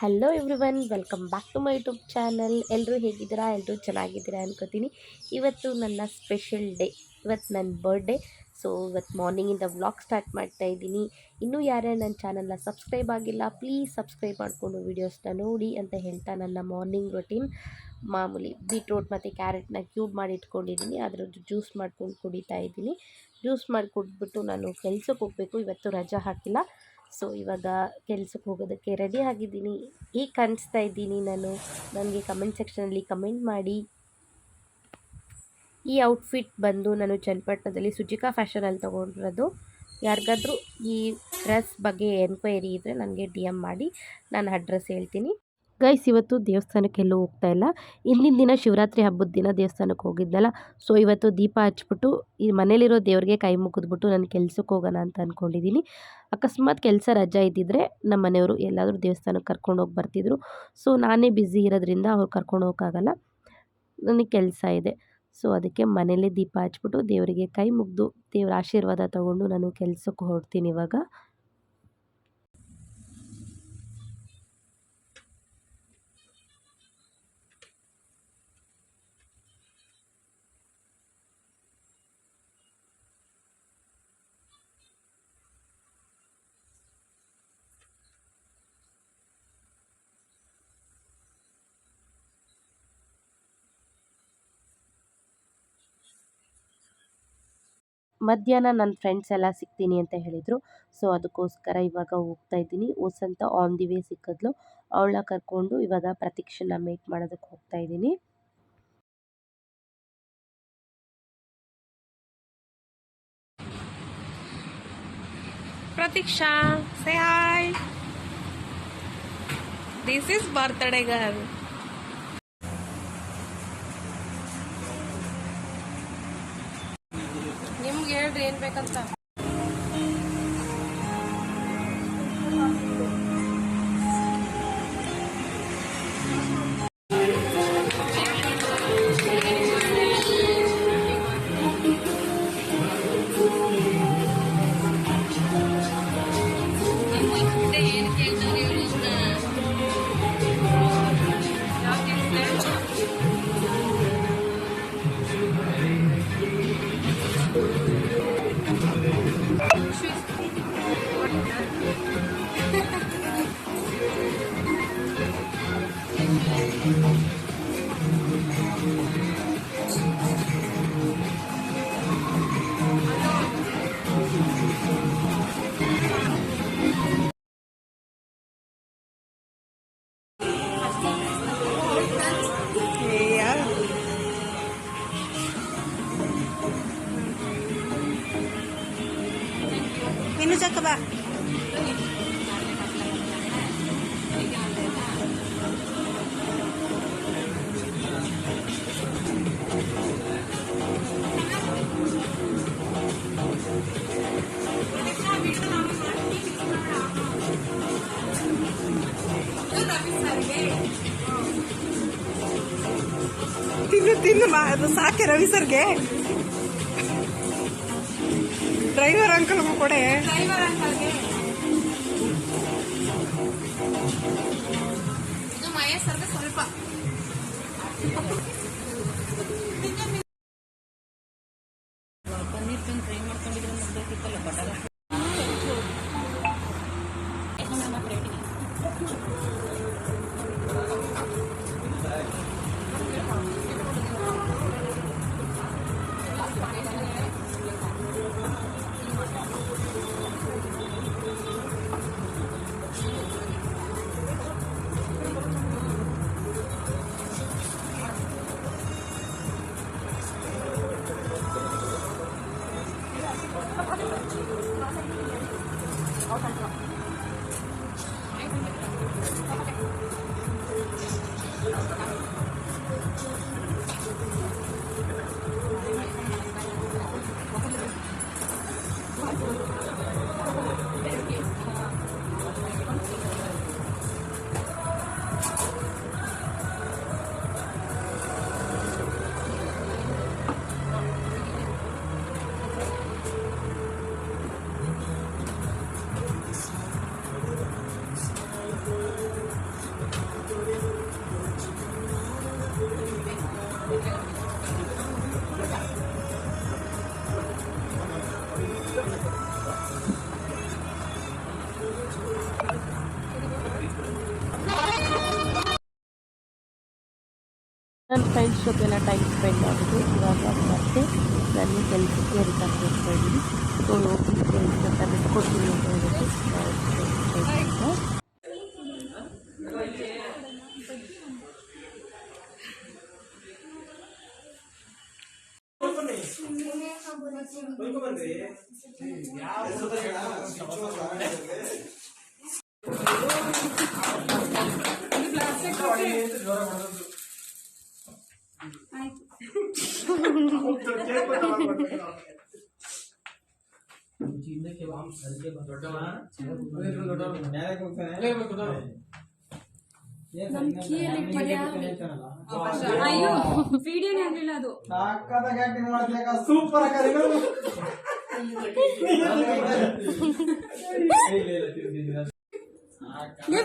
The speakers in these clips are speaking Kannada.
Hello everyone, welcome back to my YouTube channel. ಎಲ್ಲರೂ ಹೇಗಿದ್ದೀರಾ? ಎಲ್ಲರೂ ಚೆನ್ನಾಗಿದ್ದೀರಾ ಅನ್ಕೋತೀನಿ. ಇವತ್ತು ನನ್ನ ಸ್ಪೆಷಲ್ ಡೇ, ಇವತ್ತು ನನ್ನ ಬರ್ಡೇ. ಸೊ ಇವತ್ತು ಮಾರ್ನಿಂಗಿಂದ ವ್ಲಾಗ್ ಸ್ಟಾರ್ಟ್ ಮಾಡ್ತಾ ಇದ್ದೀನಿ. ಇನ್ನೂ ಯಾರ್ಯಾರು ನನ್ನ ಚಾನಲ್ನ ಸಬ್ಸ್ಕ್ರೈಬ್ ಆಗಿಲ್ಲ, ಪ್ಲೀಸ್ ಸಬ್ಸ್ಕ್ರೈಬ್ ಮಾಡಿಕೊಂಡು ವೀಡಿಯೋಸ್ನ ನೋಡಿ ಅಂತ ಹೇಳ್ತಾ ನನ್ನ ಮಾರ್ನಿಂಗ್ ರೊಟೀನ್ ಮಾಮೂಲಿ ಬೀಟ್ರೋಟ್ ಮತ್ತು ಕ್ಯಾರೆಟ್ನ ಕ್ಯೂಬ್ ಮಾಡಿ ಇಟ್ಕೊಂಡಿದ್ದೀನಿ. ಅದರದ್ದು ಜ್ಯೂಸ್ ಮಾಡ್ಕೊಂಡು ಕುಡಿತಾ ಇದ್ದೀನಿ. ಜ್ಯೂಸ್ ಮಾಡಿ ಕುಡಿದ್ಬಿಟ್ಟು ನಾನು ಕೆಲ್ಸಕ್ಕೆ ಹೋಗಬೇಕು. ಇವತ್ತು ರಜಾ ಹಾಕಿಲ್ಲ. ಸೊ ಇವಾಗ ಕೆಲ್ಸಕ್ಕೆ ಹೋಗೋದಕ್ಕೆ ರೆಡಿ ಆಗಿದ್ದೀನಿ. ಈಗ ಕಾಣಿಸ್ತಾ ಇದ್ದೀನಿ ನಾನು. ನನಗೆ ಕಮೆಂಟ್ ಸೆಕ್ಷನಲ್ಲಿ ಕಮೆಂಟ್ ಮಾಡಿ. ಈ ಔಟ್ಫಿಟ್ ಬಂದು ನಾನು ಚನ್ನಪಟ್ಟಣದಲ್ಲಿ ಸುಜಿಕಾ ಫ್ಯಾಷನಲ್ಲಿ ತೊಗೊಂಡಿರೋದು. ಯಾರಿಗಾದ್ರೂ ಈ ಡ್ರೆಸ್ ಬಗ್ಗೆ ಎನ್ಕ್ವೈರಿ ಇದ್ದರೆ ನನಗೆ DM ಮಾಡಿ, ನಾನು ಅಡ್ರೆಸ್ ಹೇಳ್ತೀನಿ. ಗೈಸ್, ಇವತ್ತು ದೇವಸ್ಥಾನಕ್ಕೆ ಎಲ್ಲೂ ಹೋಗ್ತಾ ಇಲ್ಲ. ಇಂದಿನ ದಿನ ಶಿವರಾತ್ರಿ ಹಬ್ಬದ ದಿನ ದೇವಸ್ಥಾನಕ್ಕೆ ಹೋಗಿದ್ದಲ್ಲ. ಸೊ ಇವತ್ತು ದೀಪ ಹಚ್ಬಿಟ್ಟು ಈ ಮನೇಲಿರೋ ದೇವ್ರಿಗೆ ಕೈ ಮುಗಿದ್ಬಿಟ್ಟು ನಾನು ಕೆಲ್ಸಕ್ಕೆ ಹೋಗೋಣ ಅಂತ ಅಂದ್ಕೊಂಡಿದ್ದೀನಿ. ಅಕಸ್ಮಾತ್ ಕೆಲಸ ರಜಾ ಇದ್ದಿದ್ದರೆ ನಮ್ಮ ಮನೆಯವರು ಎಲ್ಲಾದರೂ ದೇವಸ್ಥಾನಕ್ಕೆ ಕರ್ಕೊಂಡೋಗಿ ಬರ್ತಿದ್ರು. ಸೊ ನಾನೇ ಬ್ಯುಸಿ ಇರೋದ್ರಿಂದ ಅವ್ರು ಕರ್ಕೊಂಡು ಹೋಗೋಕ್ಕಾಗಲ್ಲ, ನನಗೆ ಕೆಲಸ ಇದೆ. ಸೊ ಅದಕ್ಕೆ ಮನೇಲೇ ದೀಪ ಹಚ್ಬಿಟ್ಟು ದೇವರಿಗೆ ಕೈ ಮುಗಿದು ದೇವರ ಆಶೀರ್ವಾದ ತಗೊಂಡು ನಾನು ಕೆಲ್ಸಕ್ಕೆ ಹೊರಡ್ತೀನಿ ಇವಾಗ. ಮಧ್ಯಾಹ್ನ ನನ್ನ ಫ್ರೆಂಡ್ಸ್ ಎಲ್ಲ ಸಿಗ್ತೀನಿ ಅಂತ ಹೇಳಿದರು. ಸೊ ಅದಕ್ಕೋಸ್ಕರ ಇವಾಗ ಹೋಗ್ತಾ ಇದ್ದೀನಿ. ವಸಂತ ಆನ್ ದಿ ವೇ ಸಿಕ್ಕಿದ್ಲು, ಅವಳನ್ನ ಕರ್ಕೊಂಡು ಇವಾಗ ಪ್ರತೀಕ್ಷೆನ ಮೀಟ್ ಮಾಡೋದಕ್ಕೆ ಹೋಗ್ತಾ ಇದ್ದೀನಿ. Pratiksha, say hi. This is birthday girl. ನಿಮ್ಗೆ ಹೇಳ್ರಿ ಏನ್ ಬೇಕಂತ. Minus ka ba? ತಿನ್ನು ಅದು ಸಾಕೆ ರವಿ ಸರ್ಗೆ. ಡ್ರೈವರ್ ಅಂಕಲ್ಗೂ ಕೊಡೆ. ಡ್ರೈವರ್ ಅಂಕಲ್ಗೆ ಇದು ಮಹೇಶ್ ಸರ್ಗೆ ಸ್ವಲ್ಪ ಪನ್ನೀರ್ ತಂದು ಫ್ರೈ ಮಾಡ್ಕೊಂಡಿದ್ರೆ ಮುಗ್ದೋಗಿತ್ತಲ್ಲ ಬಟಾರ. ನನ್ನ ಫ್ರೆಂಡ್ಸ್ ಜೊತೆ ಎಲ್ಲ ಟೈಮ್ ಸ್ಪೆಂಡ್ ಮಾಡೋದು. ಇವಾಗ ಮತ್ತೆ ನನ್ನ ಕೆಲಸಕ್ಕೆ ರಿಟರ್ನ್ ಹೋಗ್ತಾ ಇದ್ದೀನಿ. ಸೊ ಹೋಗಿ ಕೆಲಸ ಬಿಟ್ಕೊಡ್ತೀನಿ ಅಂತ ಹೇಳ್ಬಿಟ್ಟು ಸೂಪರ್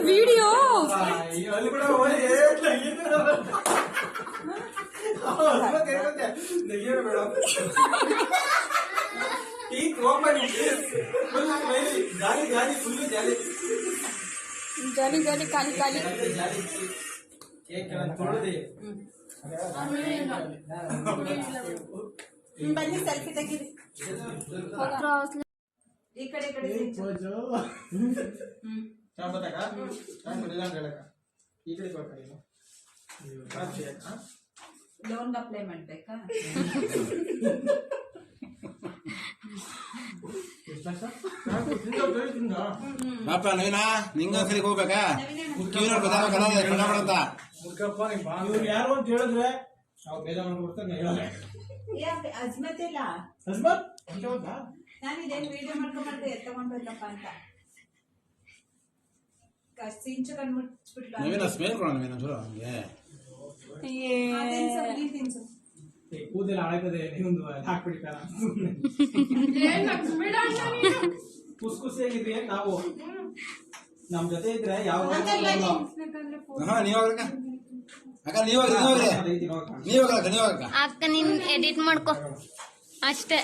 ವಿಡಿಯೋ ಜಾಲಿ ಜಾಲಿ ಖಾಲಿ ಖಾಲಿ ಬನ್ನಿ ಸೆಲ್ಫಿ ತೆಗೀರಿ ಈ ಕಡೆ ಲೋನ್ ಅಪ್ಲೈ ಮಾಡ್ಬೇಕಾ ಪಾಪ ನವೀನ ನಿಂಗೊಂದ್ಸಲಿ ಹೋಗ್ಬೇಕಾ ಕಿವಿನವ್ರು ಗೊತ್ತಾಗತ್ತ ಯಾರು ಅಂತ ಹೇಳಿದ್ರೆ ನಾವು ಬೇಜ ಮಾಡ್ಬಿಡ್ತಾರೆ ಅಜ್ಮತ್ ಇಲ್ಲ ಹಸ್ಬತ್ ನಾನು ಇದೇನು ವಿಡಿಯೋ ಮಾಡ್ಕೊಂಡ್ರೆ ಎತ್ತಕೊಂಡ್ಬೇಕಪ್ಪ ಅಂತ ಸಿಂಚು ಕಣ್ಮುಚ್ಬಿಟ್ಲು ನವೀನ ಸ್ಮೇಲ್ ಕೊಡೋಣ ನವೀನ ಚಲೋ ಹಂಗೆ ತಿನ್ಸು ಕೂದಲು ಆಯ್ತದೆ ಇನ್ನೊಂದು ಹಾಕ್ಬಿಡ್ತಾರ ಖುಷಿಯಾಗಿದ್ರಿ ನಾವು ನಮ್ ಜೊತೆ ಇದ್ರೆ ಯಾವ ನೀವಾಗ ಅಕ್ಕ ನೀವಾಗ ಅಕ್ಕ ನೀನ್ ಎಡಿಟ್ ಮಾಡ್ಕೊ ಅಷ್ಟೇ.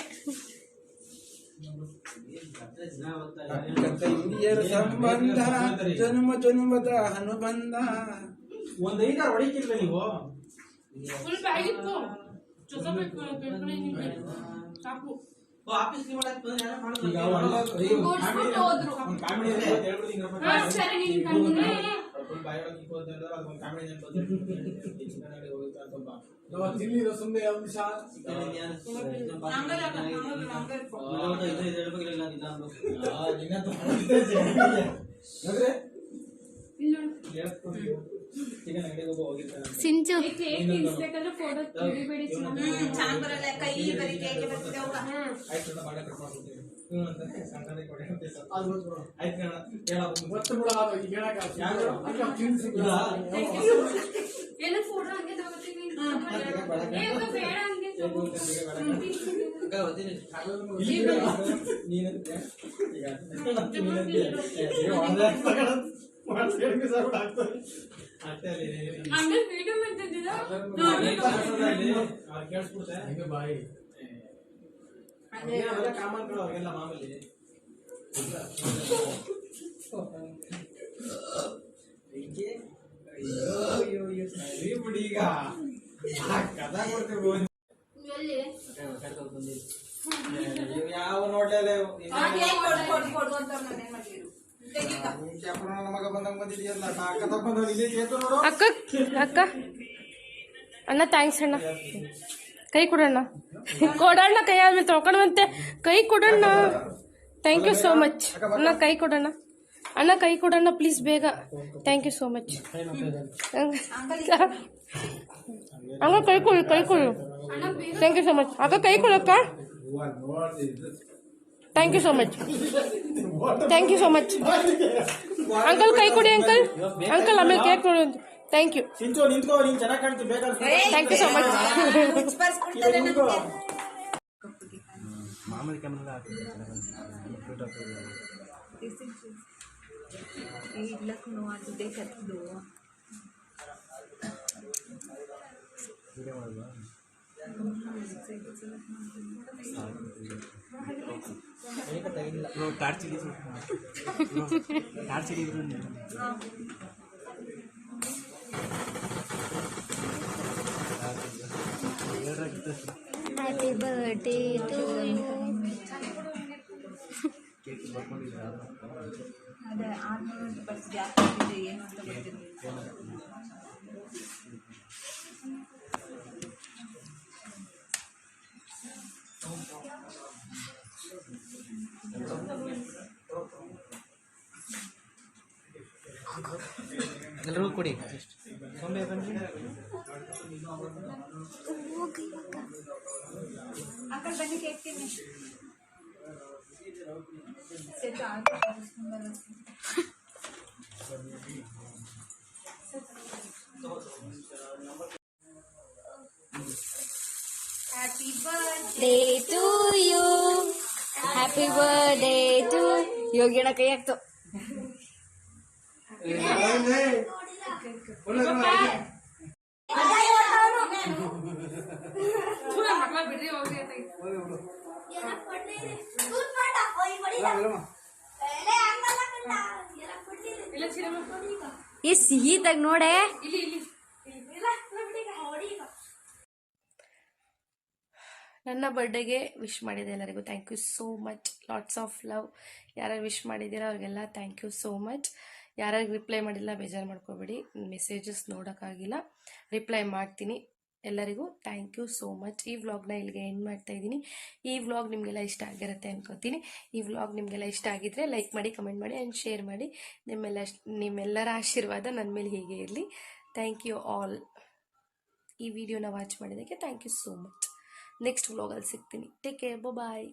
ಇಂಡಿಯರ ಸಂಬಂಧ ಜನ್ಮ ಜನ್ಮದ ಅನುಬಂಧ. ಒಂದ್ ಐದಾರು ಹೊಡಿಕಿಲ್ಲ ನೀವು ಸಿಂಚು ಚೆನ್ನಾಗಿ ಬರಲ್ಲ ಕೈ ಬರೀ ಕೇಕೆ ಬರ್ತಿದೆ ಕೇಳಿಸ್ಬಿಡ್ತೆ ಬಾಯಿ ಕಾಮನ್ಗಳು ಅವ್ರಿಗೆಲ್ಲ ಮಾಮೂಲಿ ಬಿಡಿ ಈಗ ಕಥಾ ಕೊಡ್ತೀವಿ ಯಾವ ನೋಡ್ಲಿಲ್ಲ ಮಗ ಬಂದಂಗ ಬಂದಿದೆಯಲ್ಲ ಕಥಾ ಬಂದವ್ ಇಲ್ಲಿ ನೋಡು ಅಕ್ಕ ಅಕ್ಕ ಅಣ್ಣ ಥ್ಯಾಂಕ್ಸ್ ಅಣ್ಣ. ಕೈ ಕೊಡೋಣ ಕೊಡೋಣ ಕೈ ಆದ್ಮೇಲೆ ತೊಳ್ಕೊಳ್ಳುವಂತೆ ಕೈ ಕೊಡೋಣ. ಥ್ಯಾಂಕ್ ಯು ಸೋ ಮಚ್ ಅಣ್ಣ. ಕೈ ಕೊಡೋಣ ಅಣ್ಣ, ಕೈ ಕೊಡೋಣ ಪ್ಲೀಸ್ ಬೇಗ. ಥ್ಯಾಂಕ್ ಯು ಸೋ ಮಚ್ ಅಣ್ಣ. ಕೈ ಕೊಡು ಥ್ಯಾಂಕ್ ಯು ಸೋ ಮಚ್ ಅಕ್ಕ. ಕೈ ಕೊಡಕ್ಕ. Thank you so much uncle. ಕೈ ಕೊಡಿ ಅಂಕಲ್ ಆಮೇಲೆ ಕೇಕ್ ಕೊಡಿ ಅಂತ. Thank you. Thank you so much. ಮಾಮೂಲಿ ಬರ್ಡೇ ಟು ಯು. ಎಲ್ಲರಿಗೂ ಕೊಡಿ day to you, happy birthday to ಯೋಗಿಣ ಕೈ ಆಗ್ತು. ಈ ಸಿಹಿದಾಗ ನೋಡೆ. ನನ್ನ ಬರ್ಡೇಗೆ ವಿಶ್ ಮಾಡಿದೆ ಎಲ್ಲರಿಗೂ thank you so much. Lots of love. ಯಾರ್ಯಾರು ವಿಶ್ ಮಾಡಿದ್ದೀರಾ ಅವ್ರಿಗೆಲ್ಲ ಥ್ಯಾಂಕ್ ಯು ಸೋ ಮಚ್. ಯಾರ್ಯಾರು ರಿಪ್ಲೈ ಮಾಡಿಲ್ಲ ಬೇಜಾರು ಮಾಡ್ಕೋಬೇಡಿ, ಮೆಸೇಜಸ್ ನೋಡೋಕ್ಕಾಗಿಲ್ಲ, ರಿಪ್ಲೈ ಮಾಡ್ತೀನಿ. ಎಲ್ಲರಿಗೂ ಥ್ಯಾಂಕ್ ಯು ಸೋ ಮಚ್. ಈ ವ್ಲಾಗ್ನ ಇಲ್ಲಿಗೆ ಎಂಡ್ ಮಾಡ್ತಾ ಇದ್ದೀನಿ. ಈ ವ್ಲಾಗ್ ನಿಮಗೆಲ್ಲ ಇಷ್ಟ ಆಗಿರುತ್ತೆ ಅನ್ಕೋತೀನಿ. ಈ ವ್ಲಾಗ್ ನಿಮಗೆಲ್ಲ ಇಷ್ಟ ಆಗಿದ್ರೆ ಲೈಕ್ ಮಾಡಿ, ಕಮೆಂಟ್ ಮಾಡಿ ಆ್ಯಂಡ್ ಶೇರ್ ಮಾಡಿ. ನಿಮ್ಮೆಲ್ಲರ ಆಶೀರ್ವಾದ ನನ್ನ ಮೇಲೆ ಹೀಗೆ ಇರಲಿ. Thank you all. ಈ ವಿಡಿಯೋನ ವಾಚ್ ಮಾಡಿದ್ದಕ್ಕೆ thank you so much. Next ವ್ಲಾಗಲ್ಲಿ ಸಿಗ್ತೀನಿ. ಟೇಕ್ ಕೇರ್, ಬಾಯ್.